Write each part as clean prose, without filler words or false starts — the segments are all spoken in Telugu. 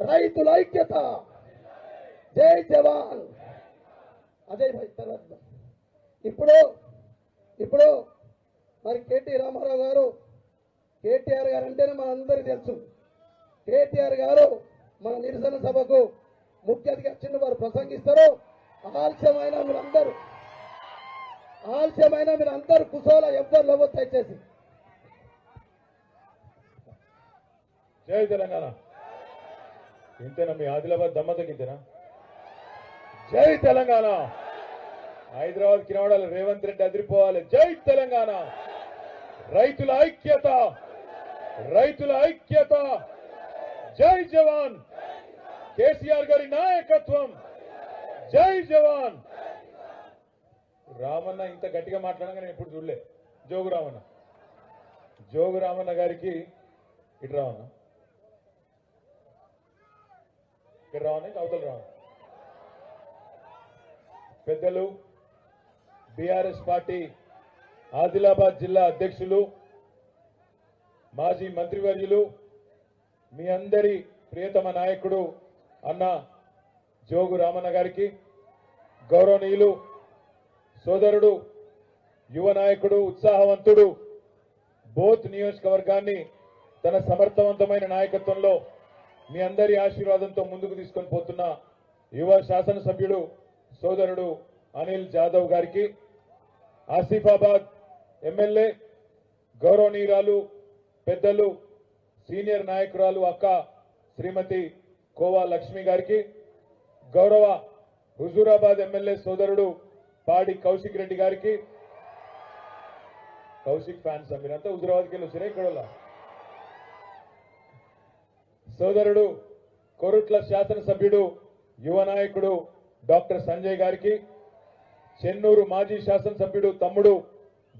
రైతుల ఐక్యత, జై జవాన్. అదే భాయ్ తర్వాత ఇప్పుడు మరి కేటీ రామారావు గారు, కేటీఆర్ గారు అంటేనే మనందరికీ తెలుసు. కేటీఆర్ గారు మన నిరసన సభకు ముఖ్య అతిథిగా చిన్న వారు ప్రసంగిస్తారు. ఆలస్యమైన మీరందరూ కుశల ఎవ్వరు లేవో దయచేసి. జై తెలంగాణ. ఇంతేనా మీ ఆదిలాబాద్ దమ్మ తగ్గింతేనా? జై తెలంగాణ. హైదరాబాద్ కినవాడాలి, రేవంత్ రెడ్డి అదిరిపోవాలి. జై తెలంగాణ. రైతుల ఐక్యత, రైతుల ఐక్యత. జై జవాన్. కేసీఆర్ గారి నాయకత్వం. జై జవాన్. రామన్న ఇంత గట్టిగా మాట్లాడగా నేను ఎప్పుడు చూడలే. జోగు రామన్న గారికి ఇటు రావన్న, ఇక్కడ రావని అవతల రావన్న. పెద్దలు, BRS పార్టీ ఆదిలాబాద్ జిల్లా అధ్యక్షులు, మాజీ మంత్రివర్యులు, మీ అందరి ప్రియతమ నాయకుడు అన్న జోగు రామన్న గారికి, గౌరవనీయులు సోదరుడు, యువ నాయకుడు, ఉత్సాహవంతుడు, బోత్ నియోజకవర్గాన్ని తన సమర్థవంతమైన నాయకత్వంలో మీ అందరి ఆశీర్వాదంతో ముందుకు తీసుకొని పోతున్న యువ శాసనసభ్యుడు సోదరుడు అనిల్ జాదవ్ గారికి, ఆసిఫాబాద్ ఎమ్మెల్యే గౌరవనీయురాలు, పెద్దలు, సీనియర్ నాయకురాలు అక్క శ్రీమతి కోవా లక్ష్మి గారికి, గౌరవ హుజూరాబాద్ ఎమ్మెల్యే సోదరుడు పాడి కౌశిక్ రెడ్డి గారికి, కౌశిక్ ఫ్యాన్స్ మీరంతా హుజూరాబాద్కి వెళ్ళి వచ్చినా ఇక్కడ, సోదరుడు కొరుట్ల శాసనసభ్యుడు యువ నాయకుడు డాక్టర్ సంజయ్ గారికి, చెన్నూరు మాజీ శాసనసభ్యుడు తమ్ముడు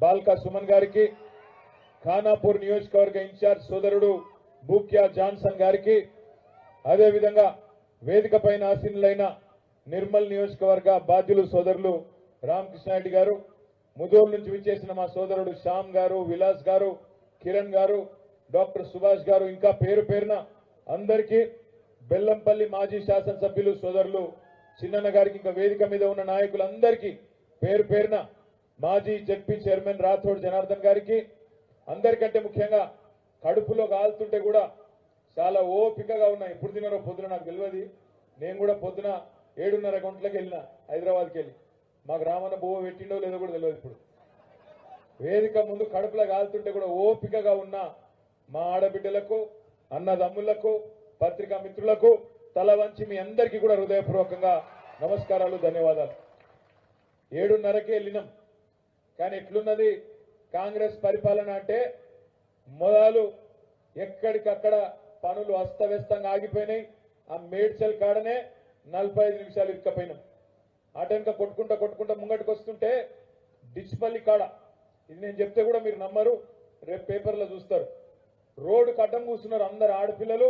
బాల్కా సుమన్ గారికి, ఖానాపూర్ నియోజకవర్గ ఇన్ఛార్జ్ సోదరుడు బూక్యా జాన్సన్ గారికి, అదేవిధంగా వేదిక పైన ఆసీనులైన నిర్మల్ నియోజకవర్గ బాధ్యులు సోదరులు రామకృష్ణారెడ్డి గారు, ముదోల్ నుంచి విచ్చేసిన మా సోదరుడు శ్యామ్ గారు, విలాస్ గారు, కిరణ్ గారు, డాక్టర్ సుభాష్ గారు, ఇంకా పేరు పేరున అందరికీ, బెల్లంపల్లి మాజీ శాసనసభ్యులు సోదరులు చిన్నన్న గారికి, ఇంకా వేదిక మీద ఉన్న నాయకులందరికీ పేరు పేరున, మాజీ జడ్పీ చైర్మన్ రాథోడ్ జనార్దన్ గారికి, అందరికంటే ముఖ్యంగా కడుపులో కాలుతుంటే కూడా చాలా ఓపికగా ఉన్నాయి. ఇప్పుడు తిన్నారో పొద్దున నాకు తెలియదు. నేను కూడా పొద్దున 7:30 గంటలకు వెళ్ళిన హైదరాబాద్కి వెళ్ళి, మాకు రామన్న బువ్వ పెట్టిండో లేదో కూడా తెలియదు. ఇప్పుడు వేదిక ముందు కడుపులో కాలుతుంటే కూడా ఓపికగా ఉన్న మా ఆడబిడ్డలకు, అన్నదమ్ములకు, పత్రికా మిత్రులకు తల వంచి మీ అందరికీ కూడా హృదయపూర్వకంగా నమస్కారాలు, ధన్యవాదాలు. 7:30కే వెళ్ళినాం. కానీ ఎట్లున్నది కాంగ్రెస్ పరిపాలన అంటే, మొదలు ఎక్కడికక్కడ పనులు అస్తవ్యస్తంగా ఆగిపోయినాయి. ఆ మేడ్చల్ కాడనే 45 నిమిషాలు ఇరుక్కపోయినాం. అటెంక కొట్టుకుంటా ముంగటికి వస్తుంటే డిచ్పల్లి కాడ, ఇది నేను చెప్తే కూడా మీరు నమ్మరు, రేపు పేపర్లో చూస్తారు, రోడ్డుకు అడ్డం కూర్చున్నారు. అందరు ఆడపిల్లలు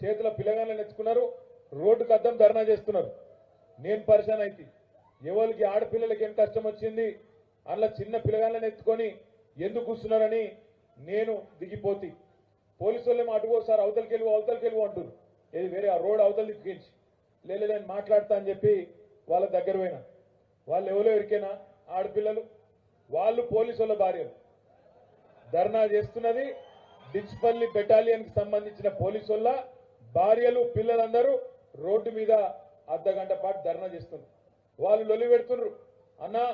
చేతుల పిల్లగాళ్ళని ఎత్తుకున్నారు, రోడ్డుకు అడ్డం ధర్నా చేస్తున్నారు. నేను పరిశాన్ అయితే, ఎవరికి ఆడపిల్లలకి ఏం కష్టం వచ్చింది, అందులో చిన్న పిల్లగాళ్ళని ఎత్తుకొని ఎందుకు కూర్చున్నారని నేను దిగిపోతే, పోలీసు వాళ్ళేమో అటుకోసారి అవతలికి వెళ్ళి అంటున్నారు. ఇది వేరే ఆ రోడ్ అవతల దిక్కించి నేను మాట్లాడతా అని చెప్పి వాళ్ళ దగ్గర పోయినా. వాళ్ళు ఎవరో ఎరికేనా ఆడపిల్లలు, వాళ్ళు పోలీసు వాళ్ళ భార్యలు. ధర్నా చేస్తున్నది డిచ్పల్లి బెటాలియన్కి సంబంధించిన పోలీసు వాళ్ళ భార్యలు, పిల్లలందరూ రోడ్డు మీద అర్ధగంట పాటు ధర్నా చేస్తున్నారు. వాళ్ళు లొల్లి పెడుతున్నారు, అన్నా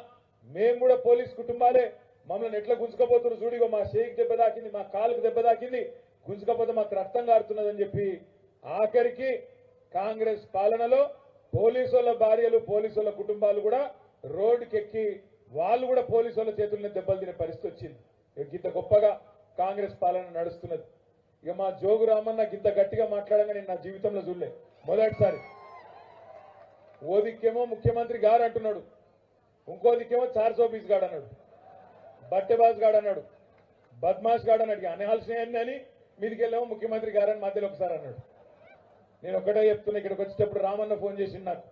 మేము కూడా పోలీస్ కుటుంబాలే, మమ్మల్ని ఎట్లా గుంజుకపోతున్నారు చూడిగో, మా షేక్ దెబ్బ తాకింది, మా కాలుకు దెబ్బ తాకింది, గుంజుకపోతే మాకు రక్తం కారుతున్నదని చెప్పి, ఆఖరికి కాంగ్రెస్ పాలనలో పోలీసు వాళ్ళ భార్యలు, పోలీసు వాళ్ళ కుటుంబాలు కూడా రోడ్డుకెక్కి వాళ్ళు కూడా పోలీసు వాళ్ళ చేతుల్లో దెబ్బలు తినే పరిస్థితి వచ్చింది. ఇంత గొప్పగా కాంగ్రెస్ పాలన నడుస్తున్నది. ఇక మా జోగు రామన్న గింత గట్టిగా మాట్లాడంగా నేను నా జీవితంలో చూడలే, మొదటిసారి. ఓ దిక్కేమో ముఖ్యమంత్రి గారు అంటున్నాడు, ఇంకో దిక్కేమో 420 గాడు అన్నాడు, బట్టెబాజ్ గాడు అన్నాడు, బద్మాష్ గాడు అన్నాడు. అనాల్సినవన్నీ అని మీదికెళ్ళేమో ముఖ్యమంత్రి గారని మధ్యలో ఒకసారి అన్నాడు. నేను ఒకటే చెప్తున్నా, ఇక్కడికి వచ్చేటప్పుడు రామన్న ఫోన్ చేసిండు నాకు.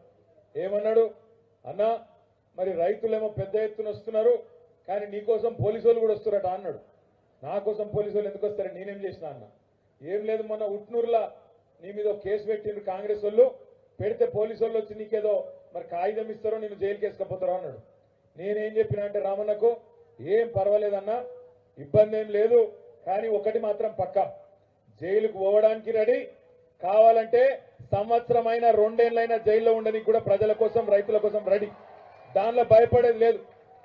ఏమన్నాడు, అన్నా మరి రైతులేమో పెద్ద ఎత్తున వస్తున్నారు, కానీ నీకోసం పోలీసు వాళ్ళు కూడా వస్తున్నారట అన్నాడు. నా కోసం పోలీసు వాళ్ళు ఎందుకు వస్తారని నేనేం చేసినా అన్న. ఏం లేదు, మొన్న ఉట్నూరులో నీ మీద ఒక కేసు పెట్టిండ్రు కాంగ్రెస్ వాళ్ళు, పెడితే పోలీసు వాళ్ళు వచ్చి నీకేదో మరి కాగితం ఇస్తారో నేను జైలుకి వేసుకపోతారో అన్నాడు. నేనేం చెప్పినా అంటే రామన్నకు ఏం పర్వాలేదన్నా, ఇబ్బంది ఏం లేదు, కానీ ఒకటి మాత్రం పక్కా, జైలుకు పోవడానికి రెడీ, కావాలంటే సంవత్సరమైనా 2 ఏళ్ళైనా జైల్లో ఉండడానికి కూడా ప్రజల కోసం రైతుల కోసం రెడీ. దానిలో భయపడేది లేదు,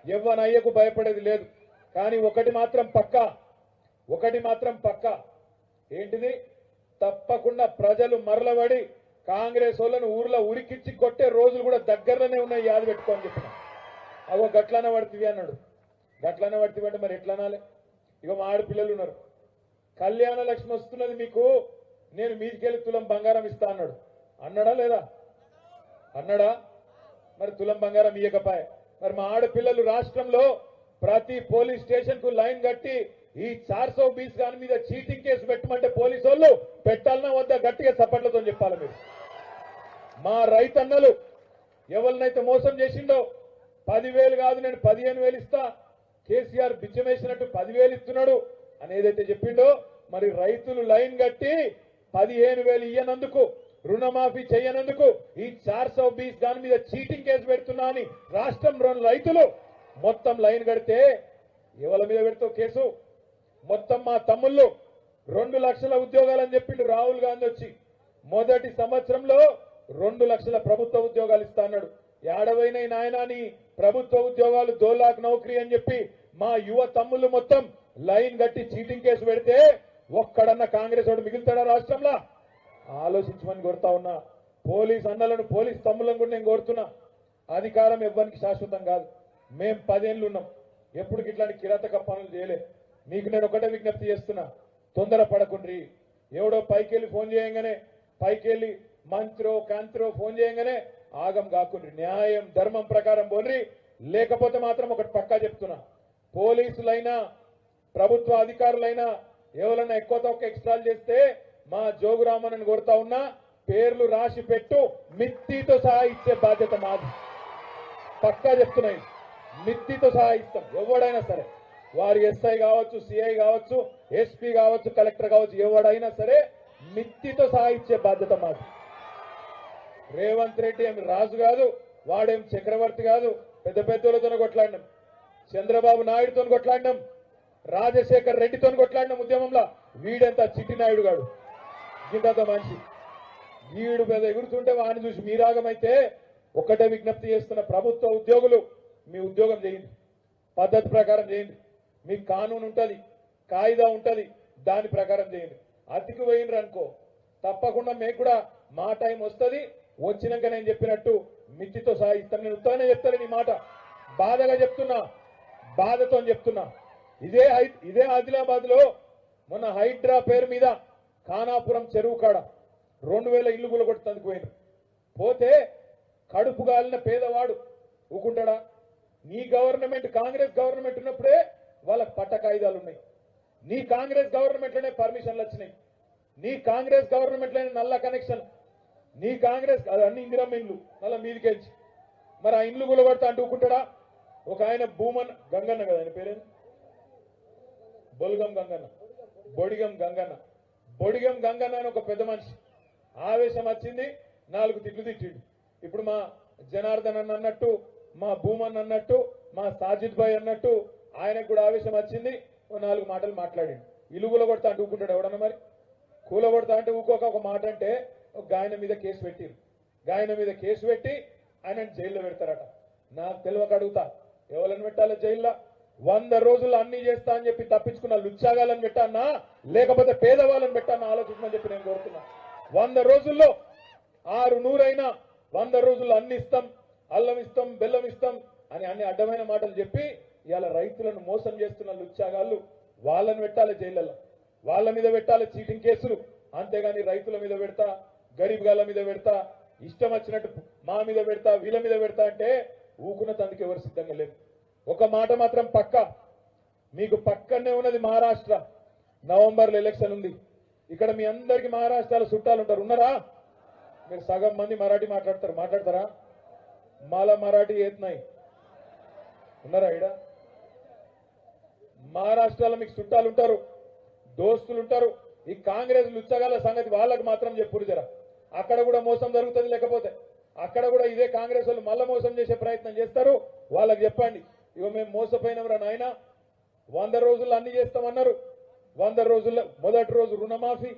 ఎవ్వనయ్యకు భయపడేది లేదు. కానీ ఒకటి మాత్రం పక్కా, ఏంటిది? తప్పకుండా ప్రజలు మరలబడి కాంగ్రెస్ వాళ్ళను ఊర్లో ఉరికిచ్చి కొట్టే రోజులు కూడా దగ్గరలోనే ఉన్నాయి, యాద పెట్టుకోని చెప్పిన. అగో గట్లనే పడుతుంది అన్నాడు. గట్లనే పడుతుంది అంటే మరి ఎట్లా అనాలి? ఇక మా ఆడపిల్లలు ఉన్నారు, కళ్యాణ లక్ష్మి వస్తున్నది మీకు, నేను మీదికెళ్ళి తులం బంగారం ఇస్తా అన్నాడు. అన్నాడా లేదా? అన్నాడా? మరి తులం బంగారం ఇయ్యకపాయ. మరి మా ఆడపిల్లలు రాష్ట్రంలో ప్రతి పోలీస్ స్టేషన్ కు లైన్ కట్టి ఈ 420 దాని మీద చీటింగ్ కేసు పెట్టమంటే పోలీసు వాళ్ళు పెట్టాలన్నా వద్దా? గట్టిగా చప్పట్లతో చెప్పాలి మీరు. మా రైతన్నలు ఎవరినైతే మోసం చేసిండో 10,000 కాదు నేను 15,000 ఇస్తా, కేసీఆర్ బిచ్చమేసినట్టు 10,000 ఇస్తున్నాడు అని ఏదైతే చెప్పిండో, మరి రైతులు లైన్ కట్టి 15,000 ఇయ్యనందుకు, రుణమాఫీ చేయనందుకు ఈ 420 దాని మీద చీటింగ్ కేసు పెడుతున్నా అని రాష్ట్రం రైతులు మొత్తం లైన్ కడితే ఎవరి మీద పెడతావు కేసు? మొత్తం మా తమ్ముళ్ళు 2 లక్షల ఉద్యోగాలని చెప్పిండు రాహుల్ గాంధీ వచ్చి. మొదటి సంవత్సరంలో 2 లక్షల ప్రభుత్వ ఉద్యోగాలు ఇస్తా అన్నాడు. ఏడవైన నాయనాని ప్రభుత్వ ఉద్యోగాలు 2 లాఖ్ నౌకరీ అని చెప్పి మా యువ తమ్ముళ్ళు మొత్తం లైన్ కట్టి చీటింగ్ కేసు పెడితే ఒక్కడన్న కాంగ్రెస్ వాడు మిగులుతాడా రాష్ట్రంలో? ఆలోచించమని కోరుతా ఉన్నా. పోలీస్ అన్నలను, పోలీస్ తమ్ములను కూడా నేను కోరుతున్నా, అధికారం ఎవ్వరికి శాశ్వతం కాదు. మేం 10 ఏళ్ళు ఉన్నాం, ఎప్పుడు ఇట్లాంటి కిరాతక పనులు చేయలే. మీకు నేను ఒకటే విజ్ఞప్తి చేస్తున్నా, తొందర పడకుండ్రి. ఎవడో పైకెళ్ళి ఫోన్ చేయంగానే, పైకెళ్ళి మంత్రో కాంత్రో ఫోన్ చేయంగానే ఆగం కాకుండ్రి. న్యాయం ధర్మం ప్రకారం పోన్రి. లేకపోతే మాత్రం ఒకటి పక్కా చెప్తున్నా, పోలీసులైనా ప్రభుత్వ అధికారులైనా ఎవరైనా ఎక్కువ తక్కువ ఎక్స్ట్రాలు చేస్తే మా జోగురామన్ కోరుతా ఉన్నా, పేర్లు రాసి పెట్టు, మిత్తితో సహా ఇచ్చే బాధ్యత మాది. పక్కా చెప్తున్నాయి, మిత్తితో సహా ఇస్తాం. ఎవడైనా సరే, వారు ఎస్ఐ కావచ్చు, సిఐ కావచ్చు, ఎస్పీ కావచ్చు, కలెక్టర్ కావచ్చు, ఎవడైనా సరే మిత్తితో సహా ఇచ్చే బాధ్యత మాది. రేవంత్ రెడ్డి ఏమి రాజు కాదు, వాడేం చక్రవర్తి కాదు. పెద్ద పెద్దలతో కొట్లాడినాం, చంద్రబాబు నాయుడుతో కొట్లాడినాం, రాజశేఖర్ రెడ్డితో కొట్లాడినాం ఉద్యమంలో. వీడెంత చిట్టినాయుడు గాడు, గింత మనిషి. వీడు పెద్ద ఎగురుతుంటే వాడిని చూసి మీరాగమైతే ఒక్కటే విజ్ఞప్తి చేస్తున్న, ప్రభుత్వ ఉద్యోగులు మీ ఉద్యోగం చేయండి, పద్ధతి ప్రకారం చేయండి. మీకు కానూన్ ఉంటుంది, కాయిదా ఉంటుంది, దాని ప్రకారం చేయండి. అతికి పోయినరు అనుకో తప్పకుండా మీకు కూడా మా టైం వస్తుంది. వచ్చినాక నేను చెప్పినట్టు మిత్తితో సహా ఇస్తాను. నేను ఉత్తగానే చెప్తాను, నీ మాట బాధగా చెప్తున్నా, బాధతో చెప్తున్నా. ఇదే ఆదిలాబాద్ లో మొన్న హైడ్రా పేరు మీద ఖానాపురం చెరువు కాడ 2,000 ఇల్లు గులగొట్టేందుకు పోయినారు. పోతే కడుపు గాలిన పేదవాడు ఊకుంటాడా? నీ గవర్నమెంట్, కాంగ్రెస్ గవర్నమెంట్ ఉన్నప్పుడే వాళ్ళకి పట్ట కాయిదాలు ఉన్నాయి. నీ కాంగ్రెస్ గవర్నమెంట్లోనే పర్మిషన్లు వచ్చినాయి. నీ కాంగ్రెస్ గవర్నమెంట్లోనే నల్ల కనెక్షన్. నీ కాంగ్రెస్ అన్ని ఇందిరమ్మ ఇండ్లు నల్ల మీదికెళ్ళి. మరి ఆ ఇండ్లు గులగొడతా అంటూ ఊకుంటాడా? ఒక ఆయన భూమన్ గంగన్న కదా, ఆయన పేరేంది, బొడిగం గంగన్న అని ఒక పెద్ద మనిషి. ఆవేశం వచ్చింది, 4 తిట్లు తిట్టిండు. ఇప్పుడు మా జనార్దన్ అన్న అన్నట్టు, మా భూమన్ అన్నట్టు, మా సాజిద్ భాయ్ అన్నట్టు ఆయనకు కూడా ఆవేశం వచ్చింది. 4 మాటలు మాట్లాడిండు. ఇలుగుల కొడతా అంటే ఊకుంటాడు ఎవడన్నా? మరి కూల కొడతా అంటే ఊకోక ఒక మాట అంటే ఒక గాయన మీద కేసు పెట్టిరు. గాయన మీద కేసు పెట్టి ఆయన జైల్లో పెడతారట. నాకు తెలియక అడుగుతా, ఎవరిని పెట్టాలి జైల్లో? 100 రోజులు అన్ని చేస్తా అని చెప్పి తప్పించుకున్న లుచ్చాగాలని పెట్టానా, లేకపోతే పేదవాళ్ళని పెట్టానా ఆలోచించమని చెప్పి నేను కోరుతున్నా. 100 రోజుల్లో 600 అయినా 100 రోజుల్లో అన్ని ఇస్తాం, అల్లం ఇస్తాం, బెల్లం ఇస్తాం అని అన్ని అడ్డమైన మాటలు చెప్పి ఇవాళ రైతులను మోసం చేస్తున్న లుచ్చాగాళ్ళు వాళ్ళని పెట్టాలి జైళ్ళలో, వాళ్ళ మీద పెట్టాలి చీటింగ్ కేసులు. అంతేగాని రైతుల మీద పెడతా, గరీబ్ గాళ్ళ మీద పెడతా, ఇష్టం వచ్చినట్టు మా మీద పెడతా, వీళ్ళ మీద పెడతా అంటే ఊకున్న తందుకు ఎవరు సిద్ధంగా లేరు. ఒక మాట మాత్రం పక్కా, మీకు పక్కనే ఉన్నది మహారాష్ట్ర. నవంబర్లో ఎలక్షన్ ఉంది. ఇక్కడ మీ అందరికీ మహారాష్ట్రలో చుట్టాలు ఉంటారు, ఉన్నారా? మీరు సగం మంది మరాఠీ మాట్లాడతారా? మాలా మరాఠీ ఏతున్నాయి, ఉన్నారా? ఈడ మహారాష్ట్రలో మీకు చుట్టాలు ఉంటారు, దోస్తులు ఉంటారు. ఈ కాంగ్రెస్ లుచ్చగల సంగతి వాళ్ళకు మాత్రం చెప్పురు జర. అక్కడ కూడా మోసం జరుగుతుంది, లేకపోతే అక్కడ కూడా ఇదే కాంగ్రెస్ వాళ్ళు మళ్ళా మోసం చేసే ప్రయత్నం చేస్తారు. వాళ్ళకి చెప్పండి, ఇగో మేము మోసపోయినవరా నాయన, 100 రోజుల్లో అన్ని చేస్తామన్నారు. 100 రోజుల్లో మొదటి రోజు రుణమాఫీ,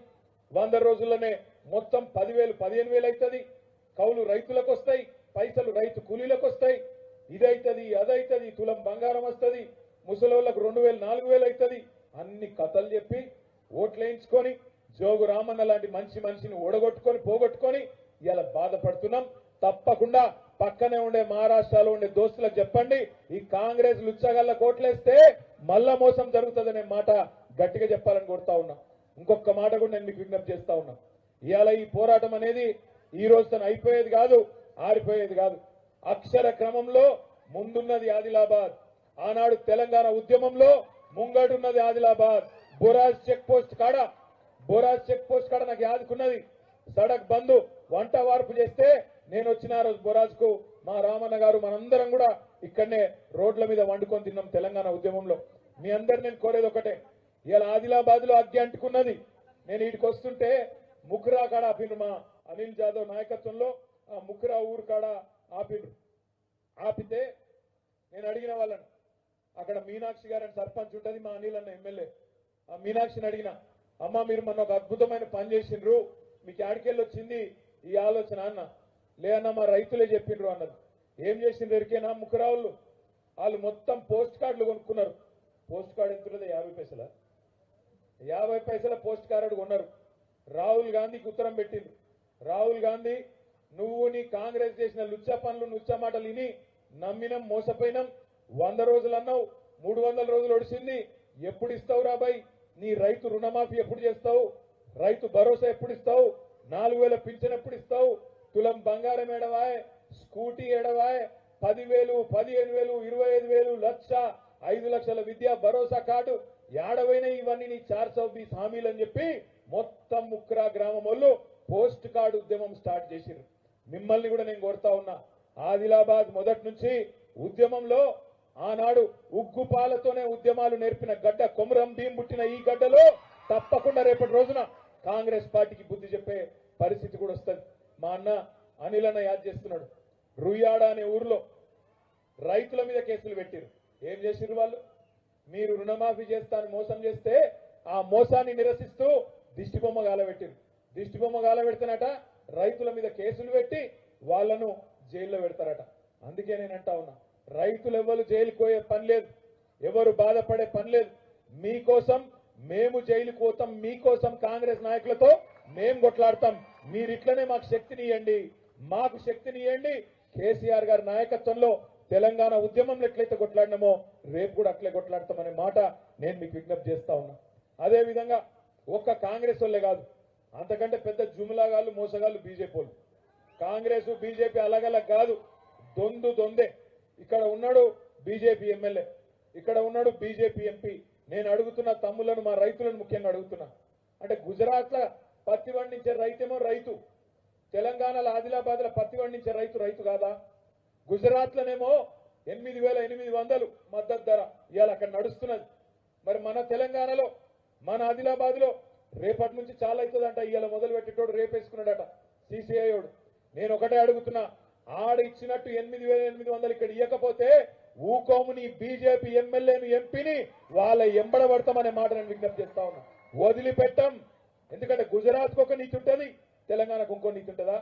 100 రోజుల్లోనే మొత్తం 10,000 15,000 అవుతుంది. కౌలు రైతులకు వస్తాయి, పైసలు రైతు కూలీలకు వస్తాయి. ఇదైతుంది అదైతుంది, తులం బంగారం వస్తుంది, ముసలోళ్లకు 2,000 4,000 అవుతుంది. అన్ని కథలు చెప్పి ఓట్లు వేయించుకొని జోగు రామన్న లాంటి మంచి మనిషిని ఓడగొట్టుకొని పోగొట్టుకొని ఇలా బాధపడుతున్నాం. తప్పకుండా పక్కనే ఉండే మహారాష్ట్రలో ఉండే దోస్తులకు చెప్పండి, ఈ కాంగ్రెస్ లుచ్చగల్ల కోట్లేస్తే మళ్ళా మోసం జరుగుతుందనే మాట గట్టిగా చెప్పాలని కోరుతా ఉన్నా. ఇంకొక మాట కూడా నేను మీకు విజ్ఞప్తి చేస్తా ఉన్నా. ఇవాళ ఈ పోరాటం అనేది ఈ రోజుతో అయిపోయేది కాదు, ఆరిపోయేది కాదు. అక్షర క్రమంలో ముందున్నది ఆదిలాబాద్. ఆనాడు తెలంగాణ ఉద్యమంలో ముంగడున్నది ఆదిలాబాద్. బొరాజ్ చెక్ పోస్ట్ కాడ నాకు యాదుకున్నది. సడక్ బంధు వంట వార్పు చేస్తే నేను వచ్చిన రోజు బొరాజ్ కు మా రామన్న గారు మనందరం కూడా ఇక్కడనే రోడ్ల మీద వండుకొని తిన్నాం తెలంగాణ ఉద్యమంలో. మీ అందరు నేను కోరేది ఒకటే, ఇలా ఆదిలాబాద్ లో అగ్గి అంటుకున్నది. నేను వీటికి వస్తుంటే ముఖ్రా కాడ ఆపిండ్రు, మా అనిల్ జాదవ్ నాయకత్వంలో ఆ ముఖ్రా ఊరు కాడ ఆపిండ్రు. ఆపితే నేను అడిగిన వాళ్ళని, అక్కడ మీనాక్షి గారని సర్పంచ్ ఉంటుంది, మా అనిల్ అన్న ఎమ్మెల్యే. ఆ మీనాక్షిని అడిగిన, అమ్మ మీరు మొన్న ఒక అద్భుతమైన పని చేసిండ్రు, మీకు ఆడికెళ్ళి వచ్చింది ఈ ఆలోచన అన్న. లేదన్నా మా రైతులే చెప్పిండ్రు అన్నది. ఏం చేసిండ్రు ఎరికేనా ముఖ్యరావులు? వాళ్ళు మొత్తం పోస్ట్ కార్డులు కొనుక్కున్నారు. పోస్ట్ కార్డు ఎంత ఉంటుంది? 50 పైసల 50 పైసల పోస్ట్ కార్డు కొన్నారు. రాహుల్ గాంధీకి ఉత్తరం పెట్టింది. రాహుల్ గాంధీ, నువ్వు నీ కాంగ్రెస్ చేసిన లుచ్చ పనులు లుచ్చ మాటలు విని నమ్మినం, మోసపోయినాం. 100 రోజులు అన్నావు, 300 రోజులు ఒడిసింది. ఎప్పుడు ఇస్తావు రాబాయ్? నీ రైతు రుణమాఫీ ఎప్పుడు చేస్తావు? రైతు భరోసా ఎప్పుడు ఇస్తావు? 4,000 పింఛన్ ఎప్పుడు ఇస్తావు? తులం బంగారం ఎడవాయ్? స్కూటీ ఎడవాయ్? 10,000 15,000 25,000 లక్ష 5 లక్షల విద్యా భరోసా కార్డు ఏడవైన ఇవన్నీ నీ 420 హామీలు అని చెప్పి మొత్తం ముక్రా గ్రామం వాళ్ళు పోస్ట్ కార్డు ఉద్యమం స్టార్ట్ చేసిర్రు. మిమ్మల్ని కూడా నేను కోరుతా ఉన్నా, ఆదిలాబాద్ మొదటి నుంచి ఉద్యమంలో ఆనాడు ఉగ్గుపాలతోనే ఉద్యమాలు నేర్పిన గడ్డ, కొమరం భీం పుట్టిన ఈ గడ్డలో తప్పకుండా రేపటి రోజున కాంగ్రెస్ పార్టీకి బుద్ధి చెప్పే పరిస్థితి కూడా వస్తుంది. మా అన్న అనిల్ అన్న యాద్ చేస్తున్నాడు, రుయ్యాడ అనే ఊర్లో రైతుల మీద కేసులు పెట్టిరు. ఏం చేసిర్రు వాళ్ళు? మీరు రుణమాఫీ చేస్తాను మోసం చేస్తే ఆ మోసాన్ని నిరసిస్తూ దిష్టిబొమ్మ గాలబెట్టిరు. దిష్టిబొమ్మ గాలబెడతానట, రైతుల మీద కేసులు పెట్టి వాళ్లను జైల్లో పెడతారట. అందుకే నేను అంటా ఉన్నా, రైతులు ఎవరు జైలుకు పోయే పని లేదు, ఎవరు బాధపడే పని లేదు. మీకోసం మేము జైలుకు పోతాం, మీకోసం కాంగ్రెస్ నాయకులతో మేము కొట్లాడతాం. మీరు ఇట్లనే మాకు శక్తినియండి, మాకు శక్తినియండి. కేసీఆర్ గారి నాయకత్వంలో తెలంగాణ ఉద్యమంలో ఎట్లయితే కొట్లాడినామో రేపు కూడా అట్లే కొట్లాడతామనే మాట నేను మీకు విజ్ఞప్తి చేస్తా ఉన్నా. అదే విధంగా ఒక్క కాంగ్రెస్ వాళ్ళే కాదు, అంతకంటే పెద్ద జుములాగాళ్ళు మోసగాళ్ళు బీజేపీ వాళ్ళు. కాంగ్రెస్ బీజేపీ అలగలగ కాదు, దొందే. ఇక్కడ ఉన్నాడు బీజేపీ ఎమ్మెల్యే, ఇక్కడ ఉన్నాడు బీజేపీ ఎంపీ. నేను అడుగుతున్న తమ్ములను, మా రైతులను ముఖ్యంగా అడుగుతున్నా, అంటే గుజరాత్ లో పత్తి పండించే రైతేమో రైతు, తెలంగాణలో ఆదిలాబాద్ లో పత్తి పండించే రైతు కాదా? గుజరాత్ లోనేమో 8,800 మద్దతు ధర ఇవాళ అక్కడ నడుస్తున్నది. మరి మన తెలంగాణలో, మన ఆదిలాబాద్ లో రేపటి నుంచి చాలా అవుతుందంట. ఇవాళ మొదలు పెట్టేటోడు రేపేసుకున్నాడట సిసిఐోడు. నేను ఒకటే అడుగుతున్నా, ఆడ ఇచ్చినట్టు 8,800 ఇక్కడ ఇవ్వకపోతే ఊకోము నీ బీజేపీ ఎమ్మెల్యేను ఎంపీని వాళ్ళ ఎంబడబడతామనే మాట నేను విజ్ఞప్తి చేస్తా ఉన్నా. వదిలిపెట్టాం. ఎందుకంటే గుజరాత్కు ఒక నీతి ఉంటుంది, తెలంగాణకు ఇంకో నీతి ఉంటుందా?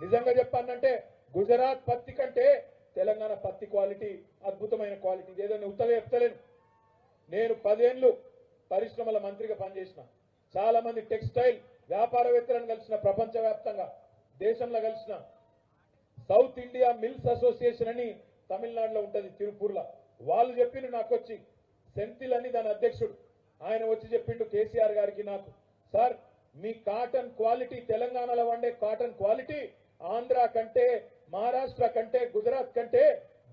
నిజంగా చెప్పానంటే గుజరాత్ పత్తి కంటే తెలంగాణ పత్తి క్వాలిటీ అద్భుతమైన క్వాలిటీ. ఏదో నేను ఉత్తగా చెప్తలేను. నేను 10 ఏళ్లు పరిశ్రమల మంత్రిగా పనిచేసిన, చాలా మంది టెక్స్టైల్ వ్యాపారవేత్తలను కలిసిన, ప్రపంచవ్యాప్తంగా దేశంలో కలిసిన. సౌత్ ఇండియా మిల్స్ అసోసియేషన్ అని తమిళనాడులో ఉంటుంది, తిరుపూర్లో. వాళ్ళు చెప్పిండు నాకు వచ్చి, సెంథిల్ అని దాని అధ్యక్షుడు, ఆయన వచ్చి చెప్పిండు కేసీఆర్ గారికి నాకు, సార్ మీ కాటన్ క్వాలిటీ, తెలంగాణలో వండే కాటన్ క్వాలిటీ ఆంధ్ర కంటే, మహారాష్ట్ర కంటే, గుజరాత్ కంటే